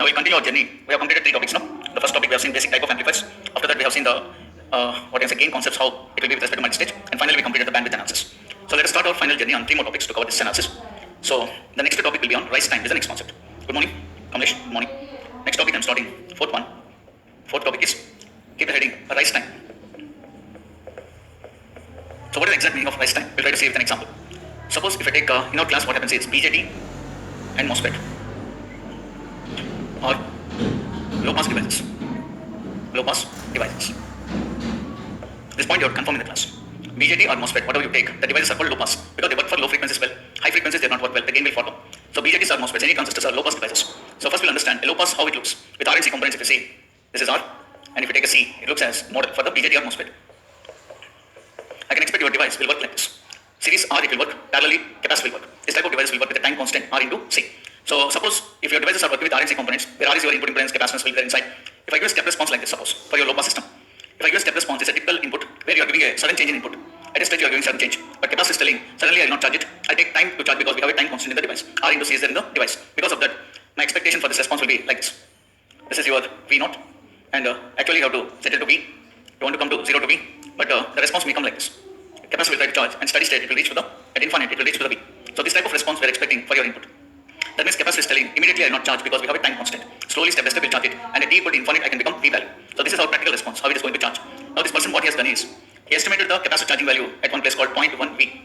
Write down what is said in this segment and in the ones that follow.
Now we'll continue our journey. We have completed 3 topics now. The first topic we have seen basic type of amplifiers. After that we have seen the gain concepts, how it will be with respect to multi-stage, and finally we completed the bandwidth analysis. So let us start our final journey on 3 more topics to cover this analysis. So the next topic will be on rise time. This is the next concept. Good morning, Kamlesh. Good morning. Next topic I'm starting. Fourth one. Fourth topic is keep the heading rise time. So what is the exact meaning of rise time? We'll try to see with an example. Suppose if I take in our class, what happens is BJT and MOSFET or low pass devices. Low pass devices. This point you are confirmed in the class. BJT or MOSFET, whatever you take, the devices are called low pass because they work for low frequencies well. High frequencies they not work well. The gain will follow. So BJTs or MOSFETs, any transistors are low pass devices. So first we'll understand a low pass how it looks. With RNC components, if you see this is R, and if you take a C, it looks as model for the BJT or MOSFET. I can expect your device will work like this. Series R, it will work. Parallelly, capacitor will work. This type of device will work with a time constant R into C. So suppose if your devices are working with RNC components, where R is your input impedance, capacitance will be there inside. If I give a step response like this, suppose for your low pass system, if I give a step response, it's a typical input where you are giving a sudden change in input. At a stage you are giving sudden change, but capacitor is telling suddenly I will not charge it. I take time to charge because we have a time constant in the device. R into C is there in the device. Because of that, my expectation for this response will be like this. This is your V naught, and actually you have to set it to V. You want to come to 0 to V, but the response may come like this. Capacitor will try to charge, and steady state it will reach to the at infinite it will reach to the V. So this type of response we are expecting for your input. That means capacitor is telling immediately I will not charge because we have a time constant. Slowly step by step will charge it, and at t equal to infinite I can become V value. So this is our practical response, how it is going to charge. Now this person what he has done is he estimated the capacitor charging value at one place called 0.1 V,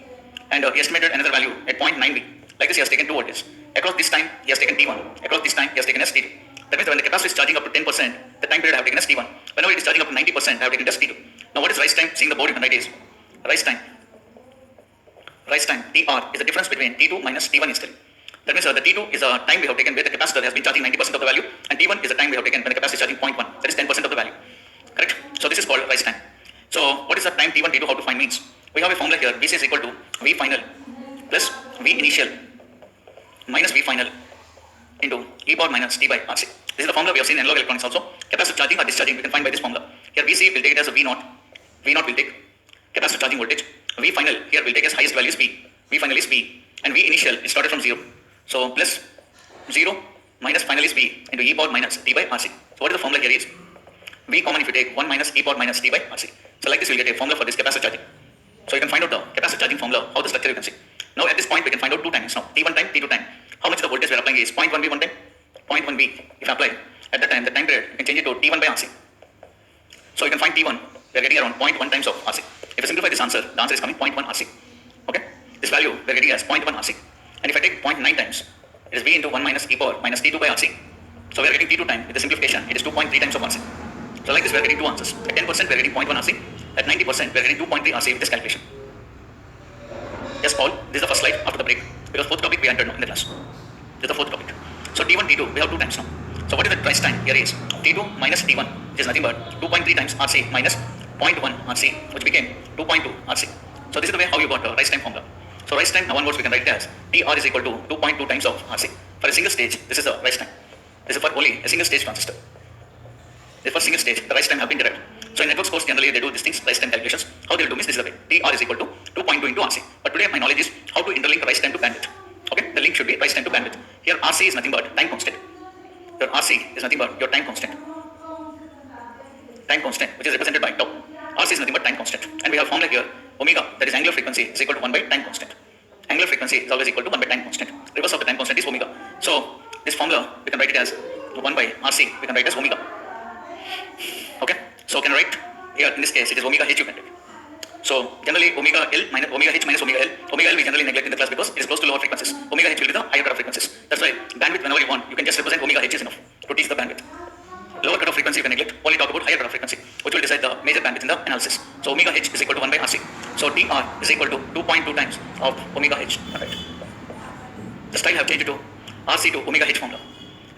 and he estimated another value at 0.9 V. Like this he has taken 2 voltages. Across this time he has taken T1. Across this time he has taken as T2. That means when the capacitor is charging up to 10%, the time period I have taken as T1. Whenever it is charging up to 90%, I have taken as T2. Now what is rise time? Seeing the board you can write is rise time. Rise time TR is the difference between T2 minus T1 is telling. That means the T2 is a time we have taken where the capacitor has been charging 90% of the value, and T1 is the time we have taken when the capacitor is charging 0.1. That is 10% of the value. Correct? So this is called rise time. So what is the time T1, T2, how to find means? We have a formula here. Vc is equal to V final plus V initial minus V final into e power minus T by RC. This is the formula we have seen in analog electronics also. Capacitor charging or discharging we can find by this formula. Here Vc will take it as a V naught. V naught will take capacitor charging voltage. V final here will take as highest value is V. V final is V, and V initial is started from 0. So plus 0 minus final is V into e power minus T by RC. So what is the formula here is V common if you take 1 minus e power minus T by RC. So like this you will get a formula for this capacitor charging. So you can find out the capacitor charging formula, how the structure you can see. Now at this point we can find out 2 times now. T1 time, T2 time. How much the voltage we are applying is 0.1 V one time, 0.1 V if I apply. At that time, the time period, you can change it to T1 by RC. So you can find T1, we are getting around 0.1 times of RC. If I simplify this answer, the answer is coming 0.1 RC. Okay? This value we are getting as 0.1 RC. And if I take 0.9 times, it is V into 1 minus e power minus T2 by RC. So we are getting T2 time with the simplification, it is 2.3 times of RC. So like this we are getting 2 answers. At 10% we are getting 0.1 RC. At 90% we are getting 2.3 RC with this calculation. Yes, Paul, this is the first slide after the break because fourth topic we entered now in the class. This is the fourth topic. So T1, T2, we have 2 times now. So what is the rise time? Here is T2 minus T1, which is nothing but 2.3 times RC minus 0.1 RC, which became 2.2 RC. So this is the way how you got the rise time formula. So rise time, now onwards we can write it as TR is equal to 2.2 times of RC. For a single stage, this is the rise time. This is for only a single stage transistor. This is for single stage, the rise time have been derived. So in networks course, generally they do these things, rise time calculations. How they will do means this is the way. TR is equal to 2.2 into RC. But today my knowledge is how to interlink rise time to bandwidth. Okay, the link should be rise time to bandwidth. Here RC is nothing but time constant. Your RC is nothing but your time constant. Time constant, which is represented by tau. RC is nothing but time constant. And we have formula here, omega, that is angular frequency, is equal to 1 by time constant. Angular frequency is always equal to 1 by time constant. Reverse of the time constant is omega. So this formula, we can write it as 1 by RC, we can write as omega. Okay, so can write here in this case it is omega h you can take. So generally omega L minus omega h minus omega L. Omega L we generally neglect in the class because it is close to lower frequencies. Omega h will be the higher cutoff frequencies. That's why bandwidth whenever you want, you can just represent omega h is enough to teach the bandwidth. Lower cutoff frequency you can neglect, only talk about higher cutoff frequency, which will decide the major bandwidth in the analysis. So omega h is equal to 1 by RC. So TR is equal to 2.2 times of omega h. Right. The style have changed to RC to omega h formula.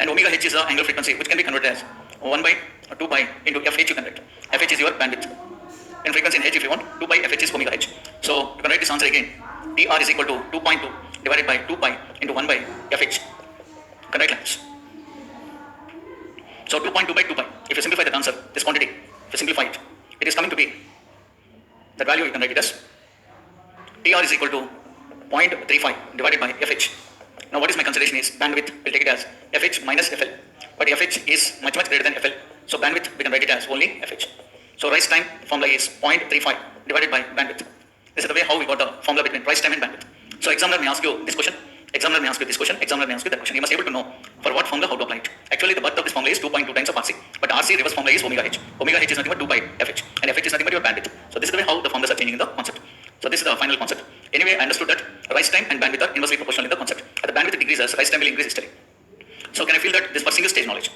And omega h is the angular frequency which can be converted as 1 by 2 by into fh you can write. Fh is your bandwidth. In frequency in h if you want, 2 by fh is omega h. So you can write this answer again. TR is equal to 2.2 divided by 2 pi into 1 by fh. You can write like this. So 2.2 by 2 pi. If you simplify that answer, this quantity, if you simplify it, it is coming to be, that value you can write it as TR is equal to 0.35 divided by fh. Now what is my consideration is bandwidth, we'll take it as fh minus fl. but FH is much greater than FL. So bandwidth, we can write it as only FH. So rise time formula is 0.35 divided by bandwidth. This is the way how we got the formula between rise time and bandwidth. So examiner may ask you this question, examiner may ask you this question, examiner may ask you that question. You must be able to know for what formula how to apply it. Actually, the birth of this formula is 2.2 times of RC, but RC reverse formula is omega h. Omega h is nothing but 2 by FH, and FH is nothing but your bandwidth. So this is the way how the formulas are changing in the concept. So this is the final concept. Anyway, I understood that rise time and bandwidth are inversely proportional in the concept. As the bandwidth decreases, rise time will increase steadily. So can I feel that this for single stage knowledge?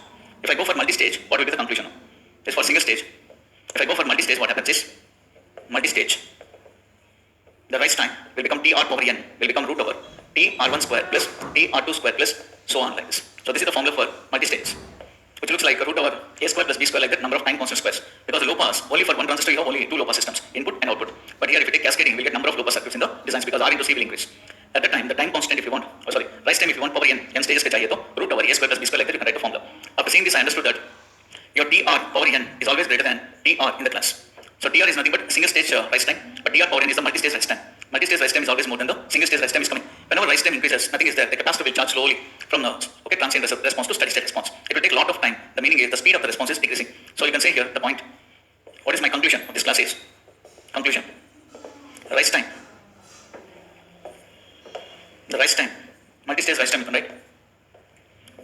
If I go for multi-stage, what will be the conclusion? This for single stage. If I go for multi-stage, what happens is multi-stage. The rise time will become T r power n will become root over T r1 square plus T r2 square plus so on like this. So this is the formula for multi-stages, which looks like root over a square plus b square like that number of time constant squares. Because the low pass, only for one transistor you have only two low pass systems, input and output. But here if you take cascading, we'll get number of low pass circuits in the designs because R into C will increase. At that time, the time constant if you want, rise time if you want power n stages ke chahiye to root over a square plus b square like that you can write the formula. After seeing this, I understood that your Tr power n is always greater than Tr in the class. So Tr is nothing but single stage rise time, but Tr power n is the multi-stage rise time. Multi-stage rise time is always more than the single stage rise time is coming. Whenever rise time increases, nothing is there. The capacitor will charge slowly from the transient response to steady state response. It will take a lot of time. The meaning is the speed of the response is decreasing. So you can say here the point. What is my conclusion of this class is? Conclusion. Rise time. The rise time. Multi-stage rise time, you can write.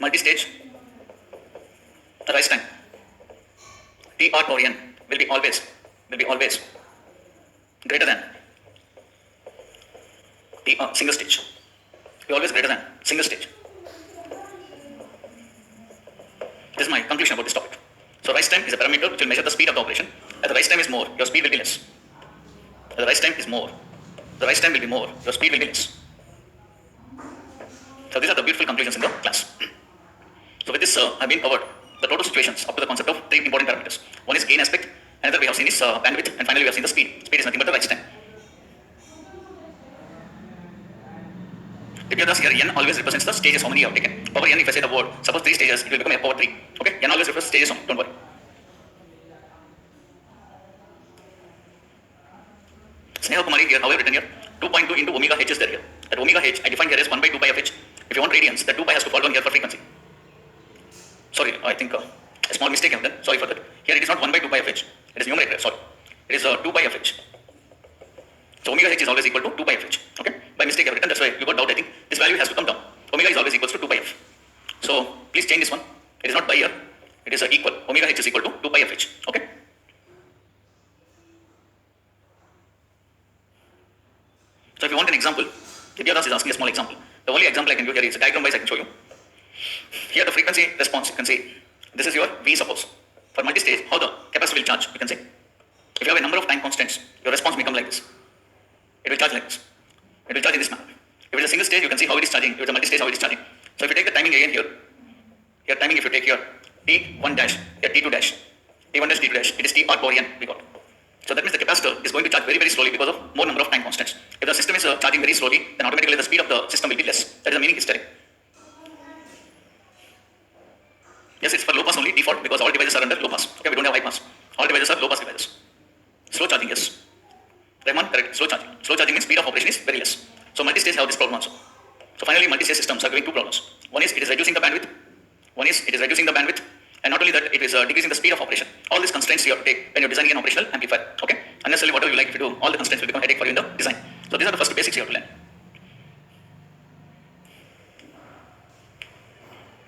Multi-stage rise time. Tr power n will be always greater than single stage. Be always greater than single stage. This is my conclusion about this topic. So rise time is a parameter which will measure the speed of the operation. As the rise time is more, your speed will be less. As the rise time is more, the rise time will be more, your speed will be less. So these are the beautiful conclusions in the class. So with this, I've been covered the total situations up to the concept of three important parameters. One is gain aspect, another we have seen is bandwidth, and finally we have seen the speed. Speed is nothing but the rise time. If you notice here, n always represents the stages how many you have taken. Power n, if I say the word, suppose 3 stages, it will become a power 3. Okay, n always refers to stages only, don't worry. Sneha Kumari here, how I have written here, 2.2 into omega h is there here. That omega h, I defined here as 1 by 2 pi of h. If you want radians, that 2 pi has to fall down here for frequency. Sorry, I think a small mistake I have done. Sorry for that. Here it is not 1 by 2 pi of h. It is numerator, sorry. It is 2 pi of h. So omega h is always equal to 2 pi of h. Okay? By mistake I have written, that's why you got doubt. I think this value has to come down. Omega is always equal to 2 pi f. So please change this one. It is not by here. It is equal. Omega h is equal to 2 pi of h. Okay? So if you want an example, Vidyadas is asking a small example. The only example I can give here is a diagram wise I can show you. Here the frequency response, you can see this is your V suppose. For multi-stage, how the capacitor will charge, you can see. If you have a number of time constants, your response may come like this. It will charge like this. It will charge in this manner. If it is a single stage, you can see how it is charging. If it is a multi-stage, how it is charging. So if you take the timing again here timing if you take here T1 dash, here T2 dash, T1 dash, T2 dash, it is T r power n we got. So that means the capacitor is going to charge very slowly because of more number of time constants. If the system is charging very slowly, then automatically the speed of the system will be less. That is the meaning is telling. Yes, it's for low pass only default because all devices are under low pass. Okay, we don't have high pass. All devices are low pass devices. Slow charging, yes. Rahman, correct. Slow charging. Slow charging means speed of operation is very less. So multi-stage have this problem also. So finally, multi-stage systems are giving two problems. One is it is reducing the bandwidth. And not only that, it is decreasing the speed of operation. All these constraints you have to take when you're designing an operational amplifier. Okay? Unnecessarily, whatever you like, if you do, all the constraints will become a headache for you in the design. So these are the first basics you have to learn.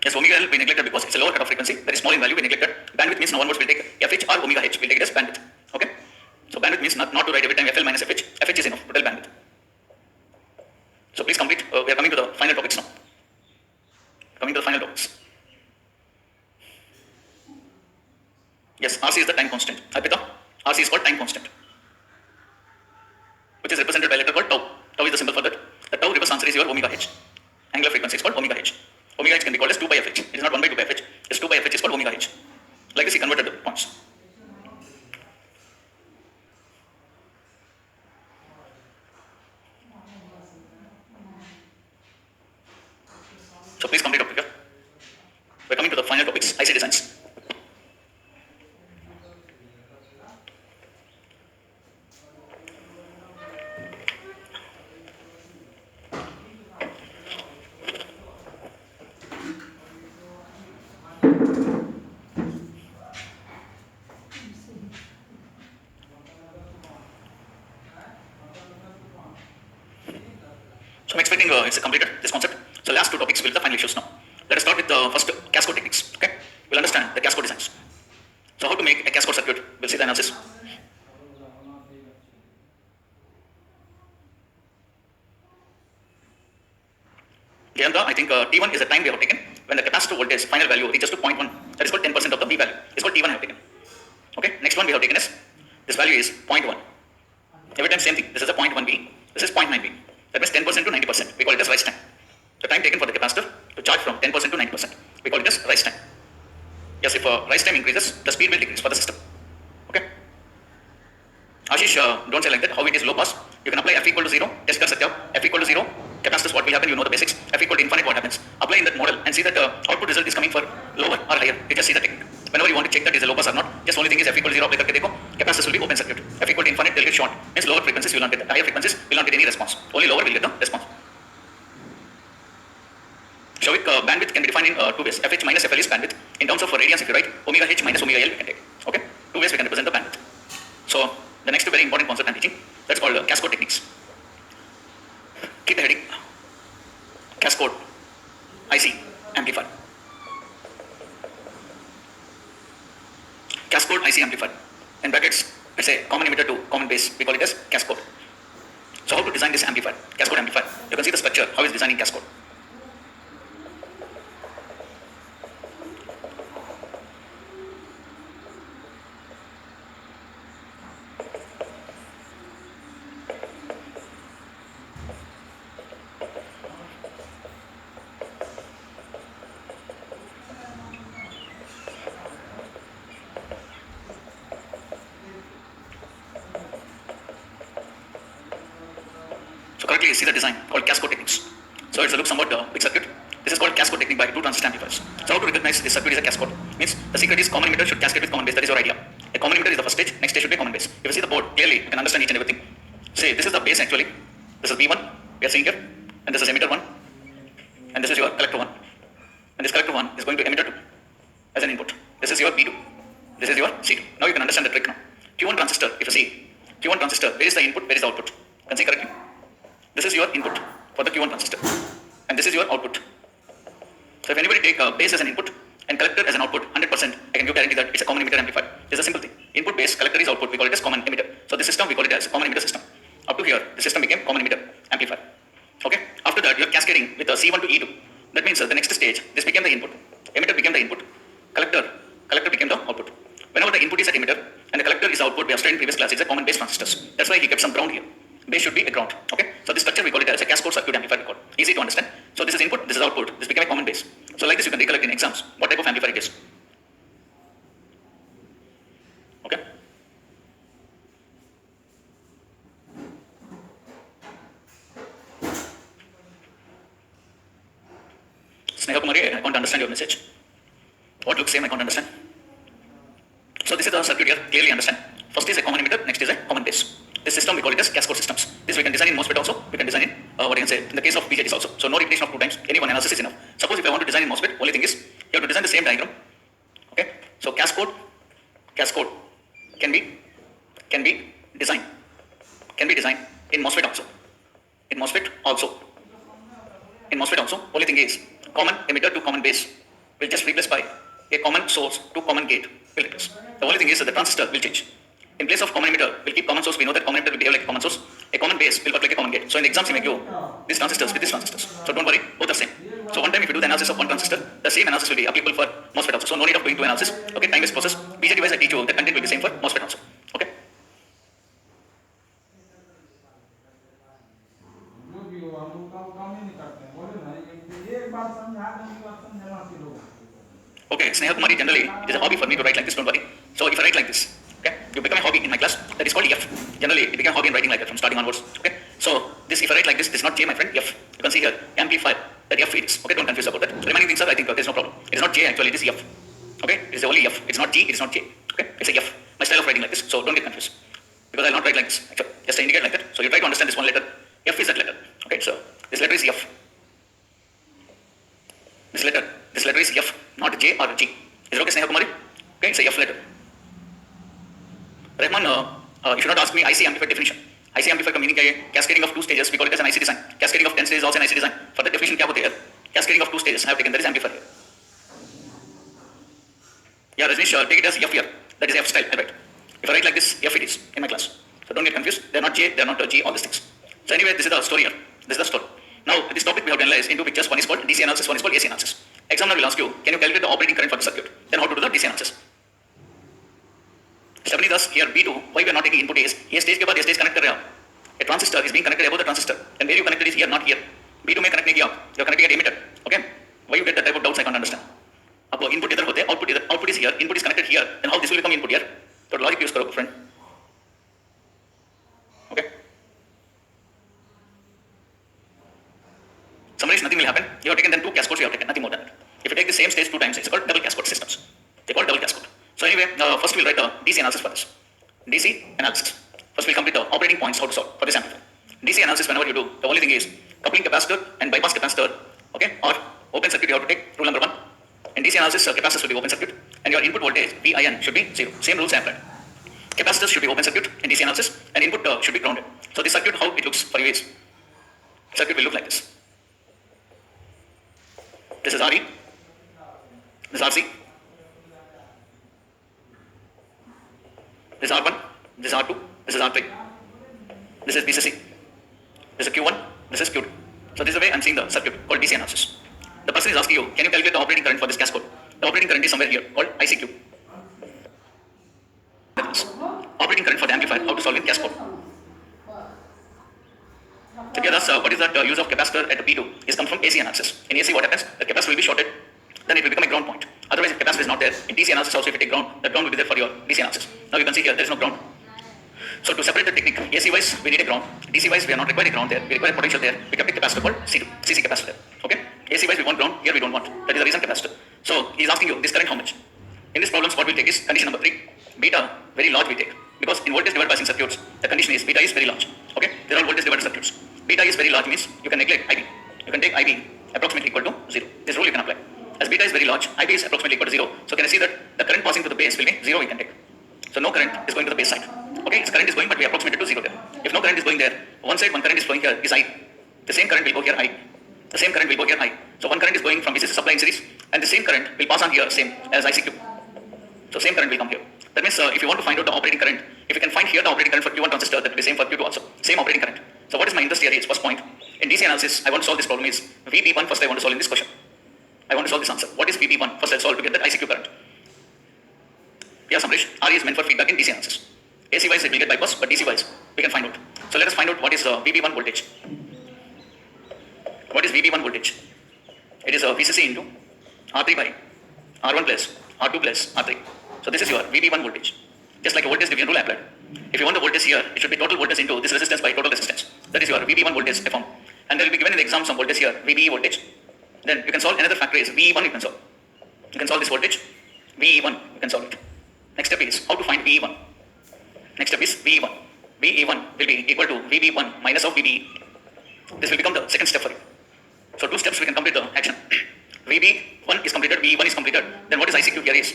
Yes, omega L we neglected because it's a lower cut of frequency, very small in value, we neglected. Bandwidth means now onwards we'll take FH or omega H, we'll take it as bandwidth. Okay? So bandwidth means not to write every time FL minus FH. FH is enough to tell bandwidth. So please complete, we are coming to the final topics now. Yes, RC is the time constant. Arpita, RC is called time constant, which is represented by a letter called tau. Tau is the symbol for that. The tau reverse answer is your omega H. Angular frequency is called omega H. Omega H can be called as 2 by FH. It is not 1 by 2 by FH. It's 2 by FH is called omega H. Like this, he converted the points. So please complete up here. We're coming to the final topics, IC designs. think it's completed this concept. So last two topics will be the final issues now. Let us start with the first cascode techniques. Okay, we'll understand the cascode designs. So how to make a cascode circuit? We'll see the analysis. Here I think T1 is the time we have taken when the capacitor voltage final value reaches to 0.1. That is called 10% of the V value. It's called T1 I have taken. Okay, next one we have taken is this value is 0.1. Every time same thing. This is a 0.1V. This is 0.9V. That means 10% to 90%. We call it as rise time. The time taken for the capacitor to charge from 10% to 90%. We call it as rise time. Yes, if rise time increases, the speed will decrease for the system. Okay. Ashish, don't say like that. How it is low pass? You can apply F equal to 0. Test kar sakte ho. F equal to 0. Capacitors, what will happen? You know the basics. F equal to infinite, what happens? Apply in that model and see that output result is coming for lower or higher. You just see the technique. Whenever you want to check that is a low pass or not, just only thing is F equal to 0 apply karke dekho. Capacitors will be open circuit. F equal to infinite, they'll get short. Means lower frequencies will not get. Higher frequencies will not get any response. Only lower will get the response. Shavik, bandwidth can be defined in two ways. Fh minus Fl is bandwidth. In terms of radians, if you write omega h minus omega l, we can take. Okay, two ways we can represent the bandwidth. So the next very important concept I'm teaching, that's called cascode techniques. Keep the heading cascode IC amplifier. Cascode IC amplifier. In brackets, let's say common emitter to common base. We call it as cascode. So how to design this amplifier, cascode amplifier? You can see the structure, how is designing cascode. Correctly see the design called cascode techniques. So it's a look somewhat big circuit. This is called cascode technique by two transistor amplifiers. So how to recognize this circuit is a cascode? Means the secret is common emitter should cascade with common base. That is your idea. A common emitter is the first stage. Next stage should be common base. If you see the board clearly, you can understand each and everything. Say this is the base actually. This is V1 we are seeing here, and this is emitter 1, and this is your collector 1, and this collector 1 is going to emitter 2 as an input. This is your B2. This is your C2. Now you can understand the trick now. Q1 transistor. If you see Q1 transistor, where is the input? Where is the output? You can see correctly. This is your input for the Q1 transistor, and this is your output. So if anybody take base as an input and collector as an output, 100%, I can give guarantee that it's a common emitter amplifier. It's a simple thing. Input base, collector is output. We call it as common emitter. So this system we call it as common emitter system. Up to here, the system became common emitter amplifier. Okay. After that, you're cascading with C1 to E2. That means the next stage, this became the input. Emitter became the input. Collector became the output. Whenever the input is at emitter and the collector is output, we have studied in previous class. It's a common base transistors. That's why he kept some ground here. Base should be a ground. Okay. So this structure we call it as a cascode circuit amplifier. Easy to understand. So this is input, this is output. This became a common base. So like this you can recollect in exams what type of amplifier it is. Okay. Sneha Kumari, I can't understand your message. What looks same, I can't understand. So this is the circuit here, clearly understand. First is a common emitter, next is a common base. This system we call it as cascode systems. This we can design in MOSFET also, we can design in what you can say in the case of BJTs also. So no repetition of two times, any one analysis is enough. Suppose if I want to design in MOSFET, only thing is you have to design the same diagram. Okay. So cascode can be designed in MOSFET also. In MOSFET also, only thing is common emitter to common base will just replace by a common source to common gate will replace. The only thing is that the transistor will change. In place of common emitter, we'll keep common source. We know that common emitter will behave like a common source. A common base will work like a common gate. So in the exams you may give these transistors with these transistors. So don't worry, both are same. So one time if you do the analysis of one transistor, the same analysis will be applicable for MOSFET also. So no need of doing two analysis. Okay, time-based process. BJT wise I teach you, the content will be same for MOSFET also. Okay. Okay, Sneha Kumari, generally it is a hobby for me to write like this, don't worry. So if I write like this, okay, you become a hobby in my class, that is called F. Generally it became a hobby in writing like that from starting onwards. Okay, so this if I write like this is not J, my friend, F. You can see here, amplifier, that F it is. Okay, don't confuse about that. Remaining things are, I think there is no problem. It is not J actually, it is F. Okay, it is only F. It's not G, it is not J. Okay, it's a F. My style of writing like this, so don't get confused. Because I will not write like this, actually, just indicate like that. So you try to understand this one letter. F is that letter. Okay, so this letter is F. This letter is F, not J or G. Is it okay, Sneha Kumari? Okay, it's a F letter. Rahman, if you not ask me IC amplifier definition, IC amplifier का meaning क्या है? Cascading of two stages, we call it as an IC design. Cascading of 10 stages is also an IC design. For the definition क्या होते हैं? Cascading of two stages I have taken, that is amplifier here. Yeah, Rajnish, take it as F here. That is F style, I write. If I write like this, F it is in my class. So don't get confused. They are not J, they are not G, all these things. So anyway, this is the story here. This is the story. Now, this topic we have analyzed into pictures. One is called DC analysis, one is called AC analysis. Examiner will ask you, can you calculate the operating current for the circuit? Then how to do the DC analysis? Shabani Das, here B2, why we are not taking input is, ये stage के बाद ये stage connect कर रहे हैं आप. A transistor is being connected above the transistor. And where you connected is here, not here. B2 में connect नहीं किया आप. You are connecting at emitter. Okay? Why you get that type of doubts I can't understand. अब input इधर होते हैं, output is here, input is connected here. Then how this will become input here? तो logic use करो friend. Okay? Summarize, nothing will happen. You have taken then two cascodes, you have taken nothing more than that. If you take the same stage two times, it's called double cascode systems. They call double cascode. So anyway, first we'll write a DC analysis for this. DC analysis. First we'll complete the operating points how to solve for this amplifier. DC analysis, whenever you do, the only thing is coupling capacitor and bypass capacitor, okay, or open circuit you have to take, rule number 1. In DC analysis, capacitors will be open circuit and your input voltage, VIN, should be 0. Same rules are applied. Capacitors should be open circuit in DC analysis and input should be grounded. So this circuit, how it looks for you is, circuit will look like this. This is RE, this is RC, this is R1, this is R2, this is R3, this is BCC, this is Q1, this is Q2. So this is the way I am seeing the circuit called DC analysis. The person is asking you, can you calculate the operating current for this cascode? The operating current is somewhere here called ICQ. Operating current for the amplifier, how to solve in cascode. So here, what is that use of capacitor at P2 is come from AC analysis. In AC what happens? The capacitor will be shorted, then it will become a ground point. Otherwise if capacitor is not there, in DC analysis also if you take ground, that ground will be there for your DC analysis. Now you can see here there is no ground. So to separate the technique, AC wise we need a ground, DC wise we are not requiring ground there, we require potential there, we kept a capacitor called C2, CC capacitor. Okay? AC wise we want ground, here we don't want. That is the reason capacitor. So he is asking you this current how much? In this problem what we take is condition number 3, beta very large we take. Because in voltage divided by circuits, the condition is beta is very large. Okay? There are voltage divided circuits. Beta is very large means you can neglect IB. You can take IB approximately equal to 0. This rule you can apply. As beta is very large, IB is approximately equal to 0. So can I see that the current passing to the base will be 0 we can take. So no current is going to the base side. Okay, its current is going but we approximate it to 0 there. If no current is going there, one side one current is flowing here is I. The same current will go here I. The same current will go here I. So one current is going from VCC supply in series and the same current will pass on here same as ICQ. So same current will come here. That means if you want to find out the operating current, if you can find here the operating current for Q1 transistor, that will be same for Q2 also. Same operating current. So what is my interest here is first point. In DC analysis, I want to solve this problem is VB1 first I want to solve in this question. I want to solve this answer. What is VB1? First I'll solve to get that ICQ current. Yeah, Samresh, RE is meant for feedback in DC analysis. AC wise it will get bypass, but DC wise we can find out. So let us find out what is VB1 voltage. What is VB1 voltage? It is VCC into R3 by R1 plus R2 plus R3. So this is your VB1 voltage. Just like a voltage division rule applied. If you want the voltage here, it should be total voltage into this resistance by total resistance. That is your VB1 voltage form. And there will be given in the exam some voltage here, VBE voltage. Then you can solve another factor is VE1 you can solve. You can solve this voltage, VE1 you can solve it. Next step is how to find VE1. Next step is VE1. VE1 will be equal to VB1 minus of VBE. This will become the second step for you. So 2 steps we can complete the action. VB1 is completed, VE1 is completed. Then what is ICQ here is?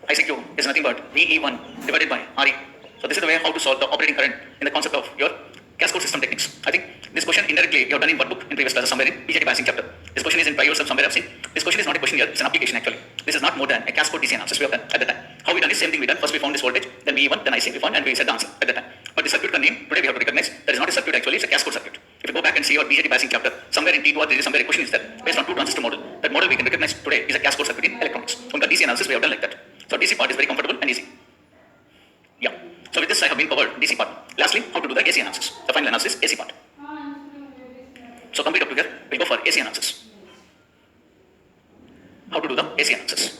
ICQ is nothing but VE1 divided by RE. So this is the way how to solve the operating current in the concept of your cascode system techniques. I think this question indirectly you have done in what book in previous classes somewhere in BJT biasing chapter. This question is in prior somewhere I've seen. This question is not a question here, it's an application actually. This is not more than a cascode DC analysis we have done at the time. How we done is same thing we done. First we found this voltage, then VE1, then IC we found and we said the answer at the time. But the circuit name today we have to recognize that is not a circuit actually, it's a cascode circuit. If you go back and see your BJT biasing chapter, somewhere in T2 or there is somewhere a question is that based on 2 transistor model. That model we can recognize today is a cascode circuit in electronics. So in the DC analysis we have done like that. So DC part is very comfortable and easy. Yeah. So with this I have been covered DC part. Lastly, how to do the AC analysis. The final analysis, AC part. So complete up to here, we'll go for AC analysis. How to do the AC analysis.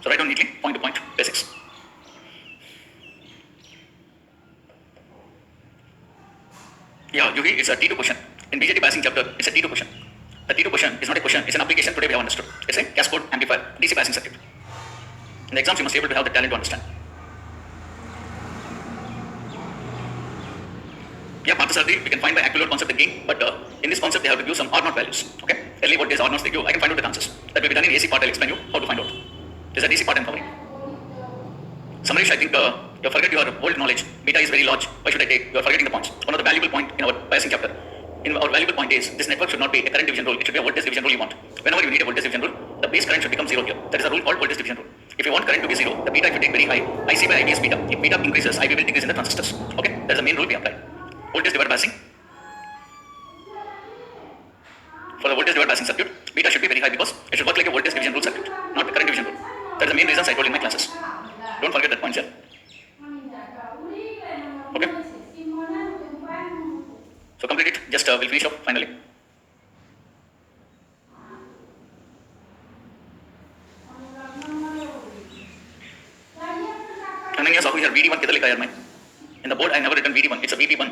So write down neatly, point to point, basics. Yeah, Yugi, it's a T2 question. In BJT biasing chapter, it's a T2 question. The T2 question is not a question, it's an application today we have understood. It's a cascode amplifier, DC biasing circuit. In the exams you must be able to have the talent to understand. Yeah, Parthasarthi, we can find by accurate concept the gain, but in this concept they have to give some R0 values. Okay? Tell me what is R0 they give, I can find out the answers. That will be done in AC part, I'll explain you how to find out. This is a DC part I'm covering. Samarish, I think you forget your old knowledge. Beta is very large. Why should I take? You are forgetting the points. One of the valuable point in our biasing chapter. In our valuable point is this network should not be a current division rule. It should be a voltage division rule you want. Whenever you need a voltage division rule, the base current should become zero here. That is a rule called voltage division rule. If you want current to be zero, the beta should take very high. IC by IB is beta. If beta increases, IB will decrease in the transistors. Okay, that is the main rule we apply. Voltage divided biasing. For the voltage divided biasing circuit, beta should be very high because it should work like a voltage division rule circuit, not a current division rule. That is the main reasons I told in my classes. Don't forget that point here. Okay. So complete it. Just we'll finish up finally. Ananya Sahu here VD1 किधर लिखा यार मैं? In the board I never written VD1. It's a VB1.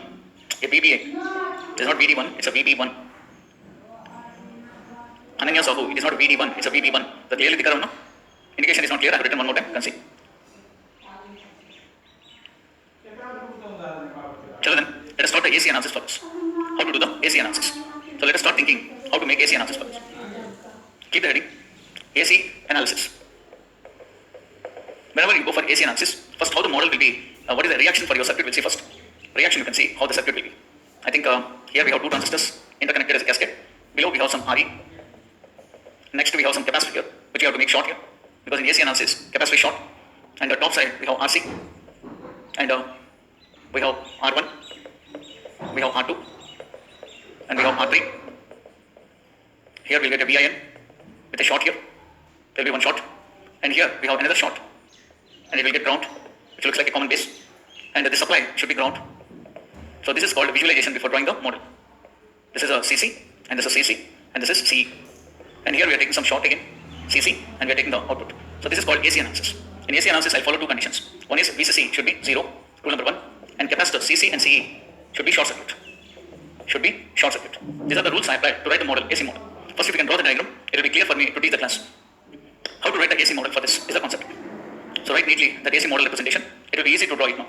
A VBA. It's not VD1. It's a VB1. Ananya Sahu. It is not VD1. It's a VB1. The clearly दिख रहा हो ना? Indication is not clear. I have written one more time. Can see. Chalo then. Let us start the AC analysis for this. How to do the AC analysis. So let us start thinking how to make AC analysis for this. Keep the heading. AC analysis. Whenever you go for AC analysis, first how the model will be, what is the reaction for your circuit, we'll see first. Reaction you can see how the circuit will be. I think here we have two transistors interconnected as a cascade. Below we have some RE. Next we have some capacitor here, which you have to make short here. Because in AC analysis, capacitor is short. And the top side we have RC. And we have R1. We have R2. And we have R3. Here we'll get a VIN with a short here. There will be one short. And here we have another short. And it will get ground, which looks like a common base. And the supply should be ground. So this is called visualization before drawing the model. This is a CC, and this is CC, and this is CE. And here we are taking some short again, CC, and we are taking the output. So this is called AC analysis. In AC analysis, I'll follow two conditions. One is VCC should be 0, rule number 1, and capacitor CC and CE should be short circuit. Should be short circuit. These are the rules I applied to write the model, AC model. First, if you can draw the diagram, it will be clear for me to teach the class. How to write the AC model for this is the concept. So write neatly the AC model representation. It will be easy to draw it now.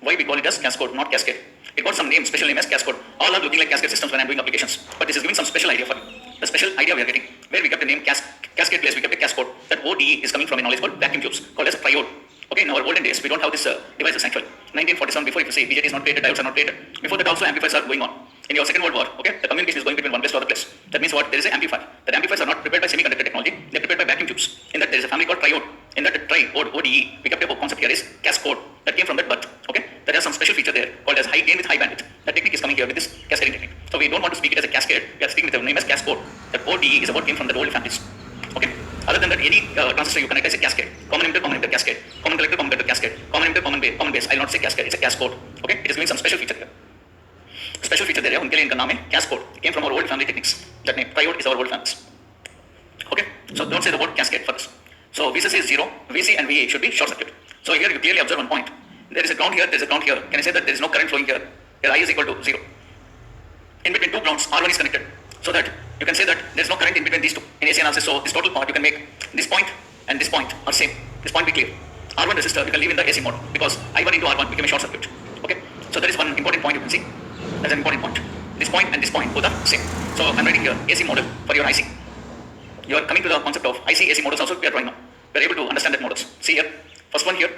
Why we call it as cascode, not cascade? It got some name, special name as cascode. All are looking like cascade systems when I am doing applications. But this is giving some special idea for you. The special idea we are getting, where we kept the name cascade place, we kept a cascode. That ODE is coming from a knowledge called vacuum tubes, called as triode. Okay, in our olden days, we don't have this devices actually. 1947, before if you see, BJT is not created, diodes are not created. Before that also amplifiers are going on. In your Second World War, okay, the communication is going between one place to other place. That means what? There is an amplifier. That amplifiers are not prepared by semiconductor technology, they are prepared by vacuum tubes. In that there is a family called triode. In that triode, ODE, we kept a concept here is cascode. That came from that birth. Okay, there is some special feature there called as high gain with high bandwidth. That technique is coming here with this cascading technique. So we don't want to speak it as a cascade, we are speaking with the name as cascode. That ODE is a word came from the old families. Okay. Other than that, any transistor you connect as a cascade. Common emitter cascade. Common collector cascade. Common emitter, common base. I will not say cascade, it's a cascode. Okay, it is doing some special feature here. Special feature there, उनके लिए इनका नाम है cascode. It came from our old family techniques. That name, triode is our old families. Okay, so don't say the word cascade for this. So VCC is 0, VC and VA should be short circuit. So here you clearly observe one point. There is a ground here, there is a ground here. Can I say that there is no current flowing here? Here I is equal to 0. In between two grounds, R1 is connected. So that you can say that there is no current in between these two in AC analysis. So this total part you can make this point and this point are same. This point be clear. R1 resistor you can leave in the AC model because I1 into R1 became a short circuit. Okay, so that is one important point you can see. That's an important point. This point and this point both are same. So I'm writing here AC model for your IC. You are coming to the concept of IC AC models also we are drawing now. We are able to understand that models. See here, first one here,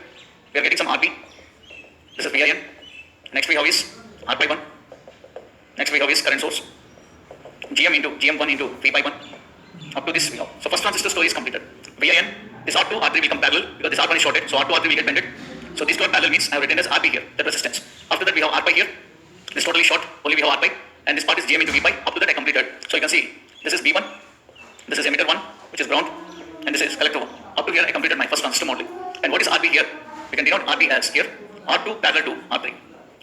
we are getting some RP. This is VIN. Next we have is R by 1. Next we have is current source. GM1 into V by 1. Up to this we have. So first transistor story is completed. VIN, this R2, R3 become parallel because this R1 is shorted. So R2, R3 will get bended. So this two are parallel means I have written as RP here, the resistance. After that we have R pi here. This totally short, only we have R pi. And this part is GM into V pi. Up to that I completed. So you can see this is B1, this is emitter 1, which is ground, and this is collector 1. Up to here I completed my first transistor modeling. And what is RP here? We can denote RP as here R2 parallel to R3.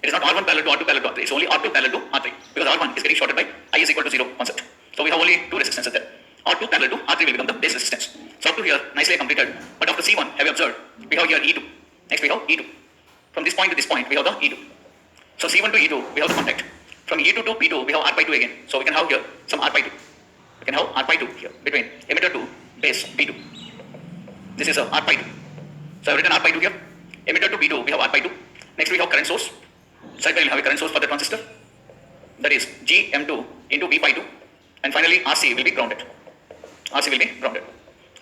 It is not R1 parallel to R2 parallel to R3. It's only R2 parallel to R3 because R1 is getting shorted by I is equal to 0 concept. So we have only two resistances there. R2 parallel to R3 will become the base resistance. So up to here nicely I completed. But after C1 have you observed? We have here E2. Next we have E2. From this point to this point we have the E2. So C1 to E2 we have the contact. From E2 to P2 we have R pi 2 again. So we can have here some R pi 2. We can have R pi 2 here between emitter to base P2. This is a R pi 2. So I have written R pi 2 here. Emitter to P2 we have R pi 2. Next we have current source. Side we will have a current source for the transistor. That is GM2 into V pi 2. And finally RC will be grounded. RC will be grounded.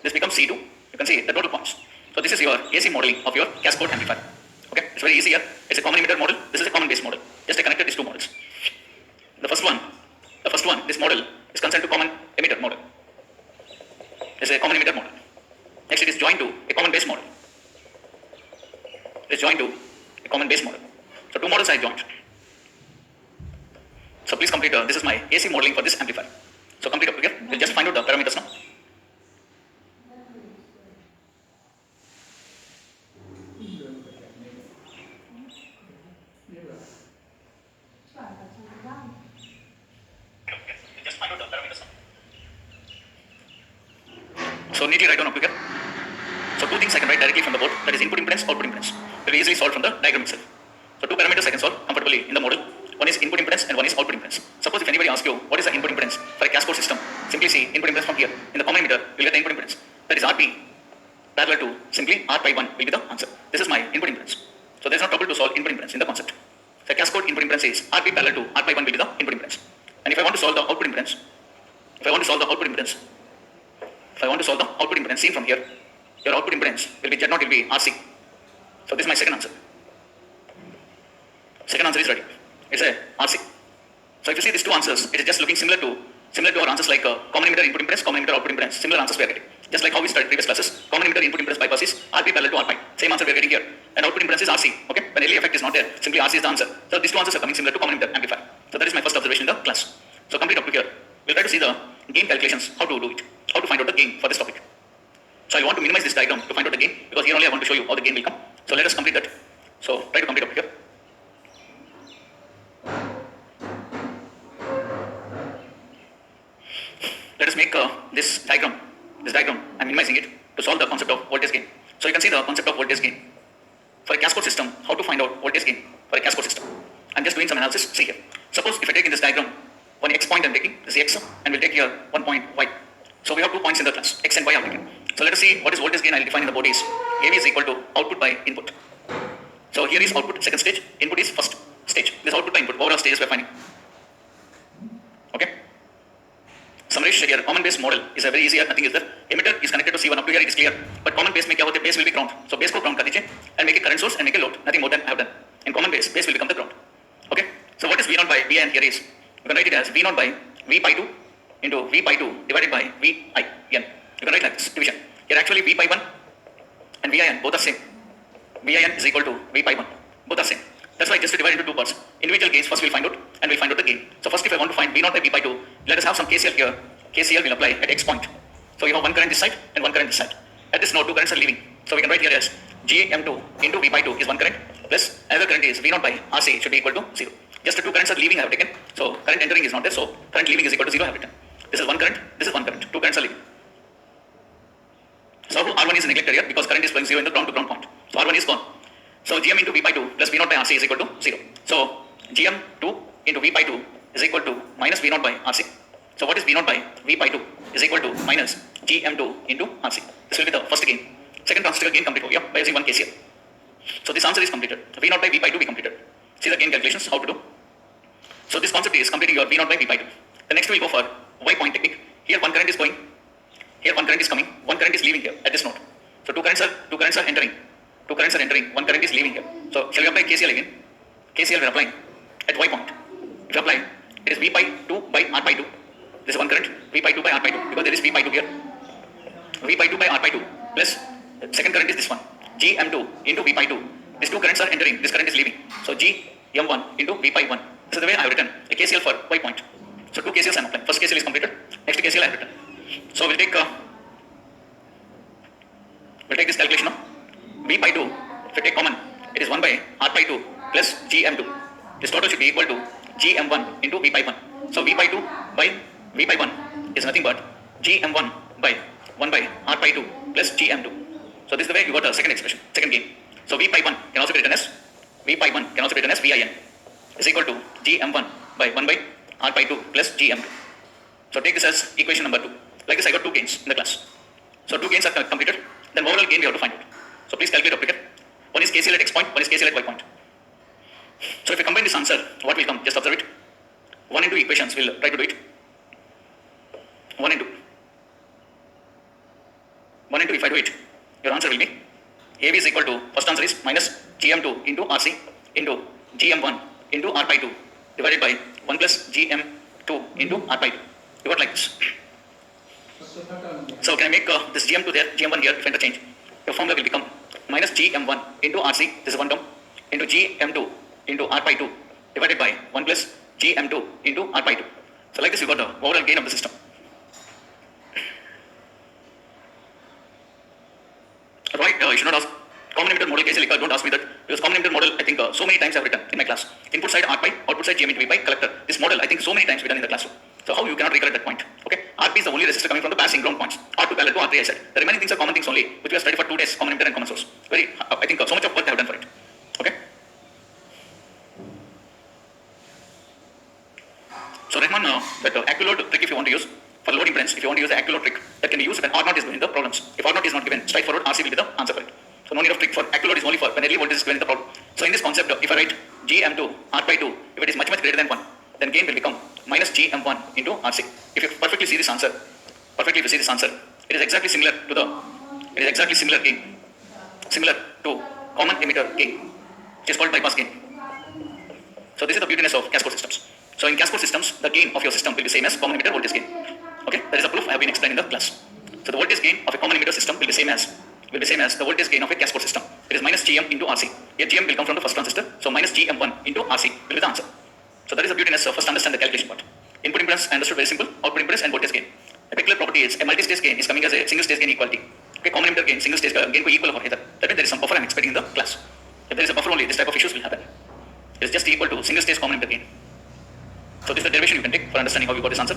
This becomes C2. You can see the total points. So this is your AC modeling of your cascode amplifier. Okay, it's very easy here. It's a common emitter model. This is a common base model. Just I connected these two models. The first one, this model is concerned to common emitter model. It's a common emitter model. Next, it is joined to a common base model. It is joined to a common base model. So two models I joined. So please complete. This is my AC modeling for this amplifier. So complete up here. We'll just find out the parameters now. So neatly write down up here. So two things I can write directly from the board, that is input impedance, output impedance. Will be easily solved from the diagram itself. So two parameters I can solve comfortably in the model. One is input impedance and one is output impedance. Suppose if anybody asks you what is the input impedance for a cascode system, simply see input impedance from here. In the common emitter, you'll get the input impedance. That is RP parallel to simply R pi 1 will be the answer. This is my input impedance. So there is no trouble to solve input impedance in the concept. So cascode input impedance is RP parallel to R pi 1 will be the input impedance. And if I want to solve the output impedance, seen from here, your output impedance will be Z0 will be RC. So this is my second answer. Second answer is ready. It's a RC. So if you see these two answers, it is just looking similar to our answers like common emitter input impedance, common emitter output impedance. Similar answers we are getting. Just like how we studied previous classes, common emitter input impedance bypass is RP parallel to R pi. Same answer we are getting here. And output impedance is RC. Okay, when LE effect is not there, simply RC is the answer. So these two answers are coming similar to common emitter amplifier. So that is my first observation in the class. So complete up to here. We'll try to see the gain calculations, how to do it, how to find out the gain for this topic. So I want to minimize this diagram to find out the gain because here only I want to show you how the gain will come. So let us complete that. So try to complete up here. Let us make this diagram. I'm minimizing it to solve the concept of voltage gain. So you can see the concept of voltage gain. For a cascode system, how to find out voltage gain for a cascode system. I'm just doing some analysis. See here. Suppose if I take in this diagram, one x point I'm taking, this is x, and we'll take here one point y. So we have 2 points in the class, x and y are taken. So let us see what is voltage gain. I'll define in the board is AV is equal to output by input. So here is output, second stage, input is first stage. This output by input, overall stages we're finding. Okay. Summarize here, common base model is a very easy, nothing is there. Emitter is connected to C1, up to here it is clear. But common base, the base will be ground. So base को ground कर दीजिए and make a current source and make a load. Nothing more than I have done. In common base will become the ground. Okay. So what is V0 by Vi here is, you can write it as V0 by V pi 2 into V pi 2 divided by Vi n. You can write like this division. Here actually V pi 1 and Vin both are same. Vin is equal to V pi 1. Both are same. That's why just to divide into two parts. Individual gains first we'll find out and we'll find out the gain. So first if I want to find V0 by V pi 2, let us have some KCL here. KCL will apply at x point. So you have one current this side and one current this side. At this node two currents are leaving. So we can write here as Gm2 into V pi 2 is one current plus another current is V0 by RC should be equal to 0. Just the two currents are leaving I have taken. So current entering is not there. So current leaving is equal to 0 I have written. This is one current, this is one current. Two currents are leaving. So R1 is neglected here because current is flowing 0 in the ground to ground point. So R1 is gone. So Gm into V pi 2 plus V0 by RC is equal to 0. So Gm2 into V pi 2 is equal to minus V0 by RC. So what is V0 by V pi 2 is equal to minus Gm2 into RC. This will be the first gain. Second transistor gain complete over here by using one KCL. So this answer is completed. V0 by V pi 2 be completed. See the gain calculations, how to do. So this concept is completing your V0 by V pi 2. The next we will go for Y point technique. Here one current is going, here one current is coming, one current is leaving here at this node. So two currents are entering. Two currents are entering, one current is leaving here. So shall we apply KCL again? KCL we are applying at Y point. If you apply, it is V pi 2 by R pi 2. This is one current, V pi 2 by R pi 2 because there is V pi 2 here. V pi 2 by R pi 2 plus second current is this one, Gm2 into V pi 2. These two currents are entering, this current is leaving. So Gm1 into V pi 1. This is the way I have written a KCL for Y point. So two KCLs I am applying. First KCL is completed, next KCL I have written. So we'll take this calculation now. V pi 2, if you take common, it is 1 by R pi 2 plus Gm2. This total should be equal to Gm1 into V pi 1. So V pi 2 by V pi 1 is nothing but Gm1 by 1 by R pi 2 plus Gm2. So this is the way you got the second expression, second gain. So V pi 1 can also be written as Vin is equal to Gm1 by 1 by R pi 2 plus Gm2. So take this as equation number 2. Like this I got two gains in the class. So two gains are completed. Then overall gain we have to find out. So please calculate up here. One is KCL at x point, one is KCL at y point. So if you combine this answer, what will come? Just observe it. 1 into equations, we'll try to do it. 1 into if I do it, your answer will be AB is equal to, first answer is minus GM2 into RC into GM1 into R by 2 divided by 1 plus GM2 into R by 2. You got like this. So can I make this GM2 there, GM1 here, if interchange? Your formula will become minus GM1 into RC, this is one term, into GM2 into R by 2 divided by 1 plus GM2 into R by 2. So like this you got the overall gain of the system. Right, you should not ask common emitter model case, like, don't ask me that, because common emitter model I think so many times I have written in my class. Input side R pi, output side GM into V by collector. This model I think so many times written in the classroom. So how you cannot recollect that point? Okay, RP is the only resistor coming from the passing ground points. R2 parallel to R3 I said. The remaining things are common things only, which we have studied for 2 days, common emitter and common source. Very, I think so much of work I have done for it. Okay. So Rahman, that AccuLoad trick if you want to use for load impedance, if you want to use the AccuLoad trick, that can be used when R0 is given in the problems. If R0 is not given, straightforward RC will be the answer for it. So no need of trick for AccuLoad is only for when early voltage is given in the problem. So in this concept, if I write GM2 R by 2, if it is much greater than 1, then gain will become minus GM1 into RC. If you perfectly see this answer, it is exactly similar to gain, similar to common emitter gain, which is called bypass gain. So this is the beautiness of cascode systems. So in cascode systems, the gain of your system will be same as common emitter voltage gain. Okay, that is a proof I have been explained in the class. So the voltage gain of a common emitter system will be same as the voltage gain of a cascode system. It is minus GM into RC. Here GM will come from the first transistor, so minus GM1 into RC will be the answer. So that is the beautiness of first understand the calculation part. Input impedance understood very simple, output impedance and voltage gain. A particular property is a multi-stage gain is coming as a single stage gain equality. Okay, common emitter gain, single stage gain को equal over either. That means there is some buffer I am expecting in the class. If there is a buffer only, this type of issues will happen. It is just equal to single stage common emitter gain. So this is the derivation you can take for understanding how we got this answer.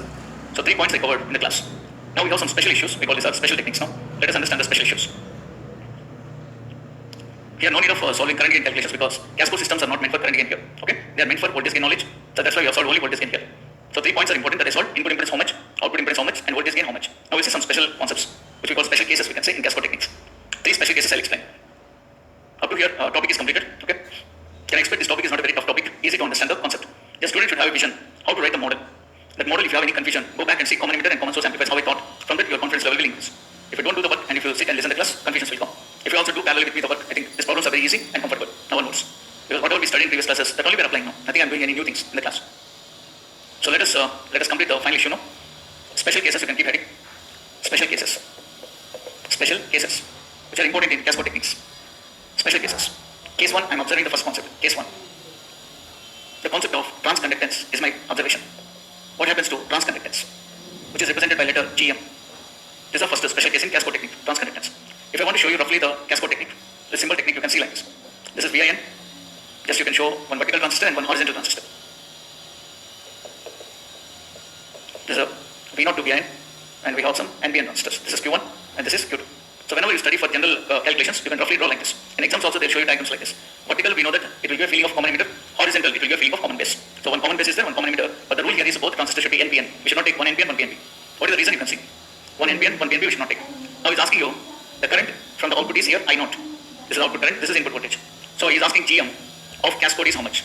So 3 points I covered in the class. Now we have some special issues. We call these are special techniques now. Let us understand the special issues. Here no need of solving current gain calculations because cascode systems are not meant for current gain here. Okay, they are meant for voltage gain knowledge. So that's why we have solved only voltage gain here. So 3 points are important that I solved: input impedance how much, output impedance how much, and voltage gain how much. Now we see some special concepts which we call special cases. We can say in cascode techniques. 3 special cases I'll explain. Up to here, topic is completed. Okay. Can I expect this topic is not a very tough topic? Easy to understand the concept. The student should have a vision how to write the model. That model, if you have any confusion, go back and see common emitter and common source amplifiers how I taught. From that, your confidence level will increase. If you don't do the work and if you sit and listen to the class, confusions will come. If you also do parallel with me the work, I think these problems are very easy and comfortable. No one knows. Because whatever we studied in previous classes, that only we are applying now. Nothing I am doing any new things in the class. So let us complete the final issue now. Special cases, you can keep heading. Special cases, which are important in cascode techniques. Special cases. Case 1, I am observing the first concept. Case 1. The concept of transconductance is my observation. What happens to transconductance, which is represented by letter GM? This is the first special case in cascode technique, transconductance. If I want to show you roughly the cascode technique, the symbol technique you can see like this. This is VIN. Just you can show one vertical transistor and one horizontal transistor. This is a V0 to VIN, and we have some NBN transistors. This is Q1 and this is Q2. So whenever you study for general calculations, you can roughly draw like this. In exams also, they'll show you diagrams like this. Vertical, we know that it will give a feeling of common emitter. Horizontal, it will give a feeling of common base. So one common base is there, one common emitter. But the rule here is both transistors should be NPN. We should not take one NPN, one PNP. What is the reason you can see? One NPN, one PNP we should not take. Now he's asking you, the current from the output is here I0. This is output current, this is input voltage. So he's asking GM of cascode is how much?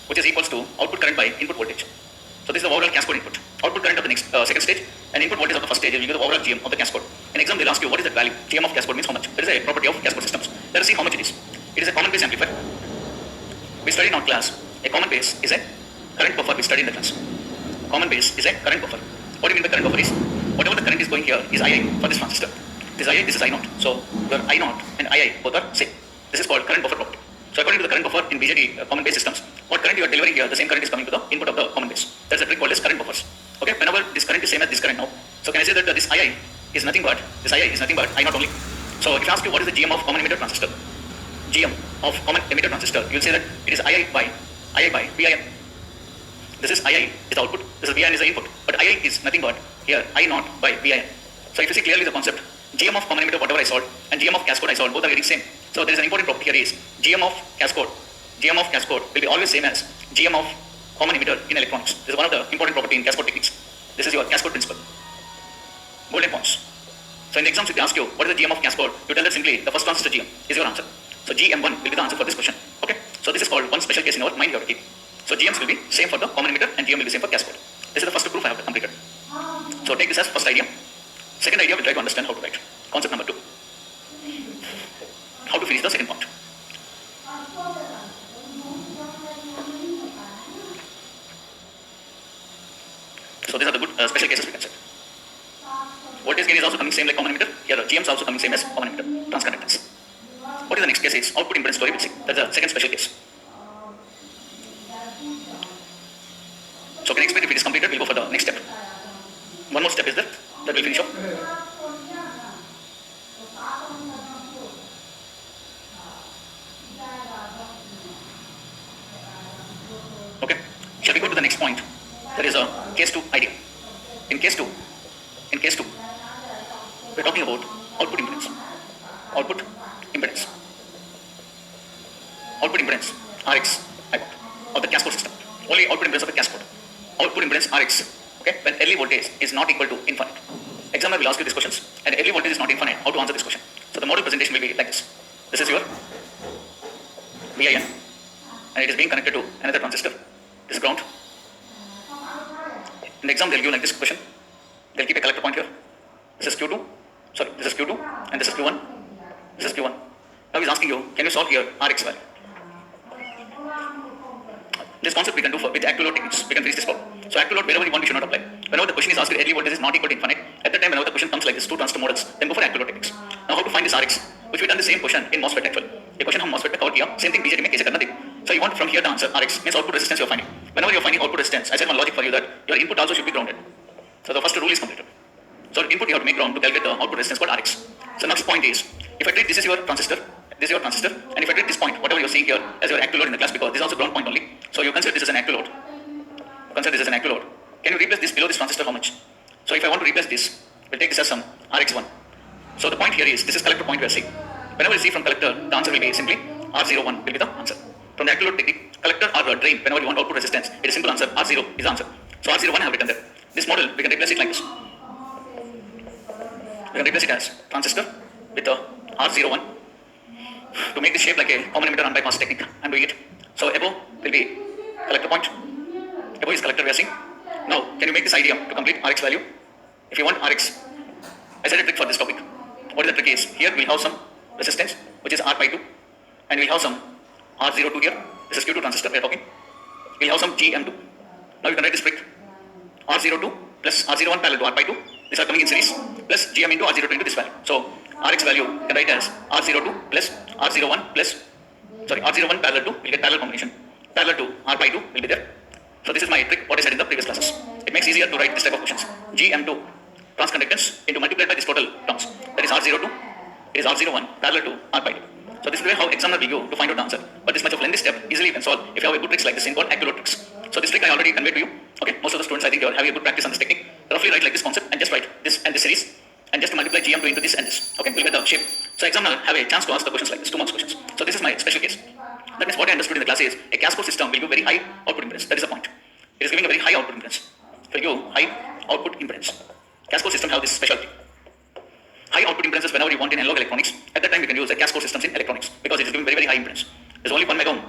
Which is equals to output current by input voltage. So this is the overall cascode input. Output current of the next second stage and input voltage of the first stage will give the overall GM of the cascode. In exam they'll ask you what is that value? GM of cascode means how much? That is a property of cascode systems. Let us see how much it is. It is a common base amplifier. We studied in our class. A common base is a current buffer we studied in the class. Common base is a current buffer. What do you mean by current buffer is? Whatever the current is going here is II for this transistor. This is II, this is I0. So your I0 and II both are same. This is called current buffer property. So according to the current buffer in BJT common base systems, what current you are delivering here, the same current is coming to the input of the common base. That's a trick called as current buffers. Okay, whenever this current is same as this current now. So can I say that this II is nothing but I0 only. So if I ask you what is the GM of common emitter transistor, GM of common emitter transistor, you will say that it is II by VIN. This is II is the output, this is VIN is the input. But II is nothing but here I0 by VIN. So if you see clearly the concept, GM of common emitter whatever I solved and GM of cascode I solved, both are getting same. So there is an important property here is GM of cascode will be always same as GM of common emitter in electronics. This is one of the important property in cascode techniques. This is your cascode principle. Golden points. So in the exams if they ask you what is the GM of cascode, you tell that simply the first transistor GM is your answer. So GM1 will be the answer for this question. Okay. So this is called one special case in our mind you have to keep. So GMs will be same for the common emitter and GM will be same for cascode. This is the first proof I have completed. So take this as first idea. Second idea we'll try to understand how to write. Concept number 2. finish the second part. So these are the good special cases we can set. Voltage gain is also coming same like common emitter. Here GM is also coming same as common emitter. Transconductance. What is the next case? Is output impedance story we'll see. That's the second special case. So can I expect if it is completed, we'll go for the next step. One more step is that we'll finish off. Okay. Shall we go to the next point? There is a case 2 idea. In case 2, we're talking about output impedance. Output impedance. Output impedance Rx, I got, of the cascode system. Only output impedance of the cascode. Output impedance Rx. Okay, when early voltage is not equal to infinite. Examiner will ask you these questions, and early voltage is not infinite. How to answer this question? So the model presentation will be like this. This is your VIN, and it is being connected to another transistor. This is ground. In the exam, they'll give like this question. They'll keep a collector point here. This is Q2. Sorry, this is Q2, and this is Q1. This is Q1. Now he's asking you, can you solve here Rx value? This concept we can do for with actual load techniques. We can finish this problem. So actual load wherever you want, we should not apply. Whenever the question is asked, early voltage is not equal to infinite. At the time, whenever the question comes like this, two transistor models, then go for actual load techniques. Now how to find this Rx? Which we done the same question in MOSFET actually. The question हम MOSFET का cover किया, same thing BJT में कैसे करना देखो. So you want from here the answer Rx means output resistance you are finding. Whenever you are finding output resistance, I said one logic for you that your input also should be grounded. So the first rule is completed. So input you have to make ground to calculate the output resistance called Rx. So next point is, if I treat this is your transistor, and if I treat this point, whatever you are seeing here as your actual load in the class, because this is also ground point only. So you consider this as an actual load. Can you replace this below this transistor how much? So if I want to replace this, we'll take this as some Rx1. So the point here is, this is collector point we are seeing. Whenever you see from collector, the answer will be simply R01 will be the answer. From the actual load technique, collector or drain, whenever you want output resistance, it is simple answer, R0 is the answer. So R01 I have written there. This model, we can replace it like this. We can replace it as transistor with the R01 to make this shape like a common emitter unbypass technique. I'm doing it. So above will be collector point. Above is collector we are seeing. Now, can you make this idea to complete Rx value? If you want Rx, I said a trick for this topic. What is the trick is? Here we'll have some resistance, which is R pi 2, and we'll have some R02 here. This is Q2 transistor we are talking. We'll have some GM2. Now you can write this trick. R02 plus R01 parallel to R pi 2. These are coming in series, plus GM into R02 into this value. So Rx value you can write as R02 plus R01 plus, R01 parallel to, we'll get parallel combination. Parallel to R pi 2 will be there. So this is my trick, what I said in the previous classes. It makes easier to write this type of questions. GM2, transconductance, into multiplied by this total terms. That is R02, it is R01 parallel to R pi 2. So this is the way how examiner will go to find out the answer. But this much of lengthy step easily you can solve if you have a good tricks like this in called accurate tricks. So this trick I already conveyed to you. Okay, most of the students I think you are having a good practice on this technique. Roughly write like this concept and just write this and this series and just multiply GM2 into this and this. Okay, we'll get the shape. So examiner have a chance to ask the questions like this, 2 marks questions. So this is my special case. That means what I understood in the class is a cascode system will give very high output impedance. That is the point. It is giving a very high output impedance. It will give high output impedance. Cascode system have this specialty. High output impedances whenever you want in analog electronics. At that time you can use a cascode systems in electronics because it is giving very, very high impedance. There's only 1 mega ohm,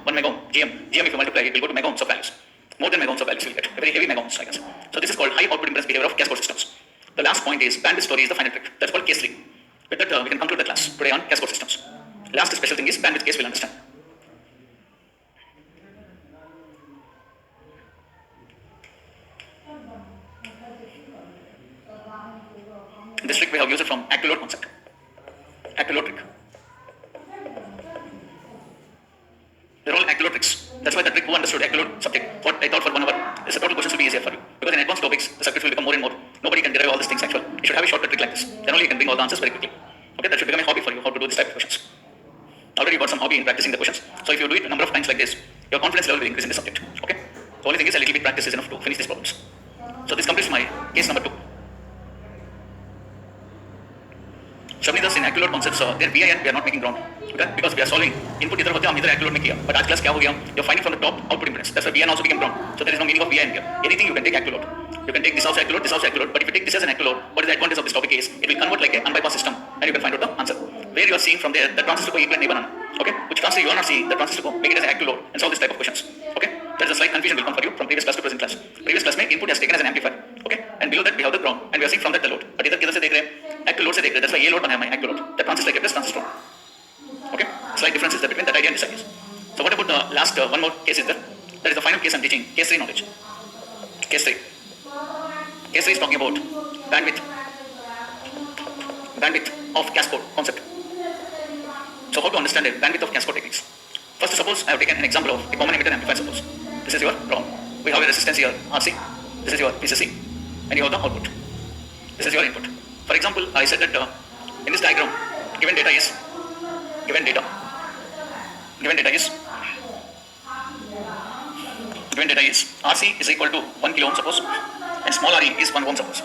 GM. GM if you multiply it will go to mega ohms of values. More than mega ohms of values you will get. A very heavy mega ohms I guess. So this is called high output impedance behavior of cascode systems. The last point is bandwidth story is the final trick. That's called case 3. With that we can conclude the class today on cascode systems. Last special thing is bandwidth case we'll understand. This trick we have used it from actual load concept. Actual load trick. They're all actual load tricks. That's why the trick who understood actual load subject, what I thought for 1 hour, the total questions will be easier for you. Because in advanced topics, the subjects will become more and more. Nobody can derive all these things actually. You should have a shortcut trick like this. Then only you can bring all the answers very quickly. Okay, that should become a hobby for you, how to do this type of questions. Already you got some hobby in practicing the questions. So if you do it a number of times like this, your confidence level will increase in the subject. Okay? The only thing is a little bit practice is enough to finish these problems. So this completes my case number 2. Shabnidas in accurate concepts, their VIN we are not making ground. Okay? Because we are solving input इधर होते हैं हम इधर accurate में किया. But आज class क्या हो गया? You're finding from the top output impedance. That's why VIN also became ground. So there is no meaning of VIN here. Anything you can take accurate. You can take this also accurate, this also accurate. But if you take this as an accurate, what is the advantage of this topic is it will convert like an unbypass system and you can find out the answer. Where you are seeing from there the transistor को equivalent नहीं बनाना. Okay? Which transistor you are not seeing, the transistor को make it as an accurate and solve this type of questions. Okay? There is a slight confusion will come for you from previous class to present class. Previous class में input has taken as an amplifier. Okay? And below that we have the ground and we are seeing from that the load. But इधर किधर से देख रहे हैं? Actual load से देख रहे हैं. That's why ये load बना है हमारा actual load. The transistor के plus transistor. Okay? slight difference is there between that idea and this idea. So what about the last one more case is there? That is the final case I'm teaching, case 3 knowledge. Case 3. Case 3 is talking about bandwidth of Cascode concept. So how to understand the bandwidth of Cascode techniques? First, suppose I have taken an example of a common emitter amplifier. Suppose this is your ROM. We have a resistance here, RC. This is your VCC, and you have the output. This is your input. For example, I said that in this diagram, given data is RC is equal to 1 kilo ohm suppose, and small re is 1 ohm suppose.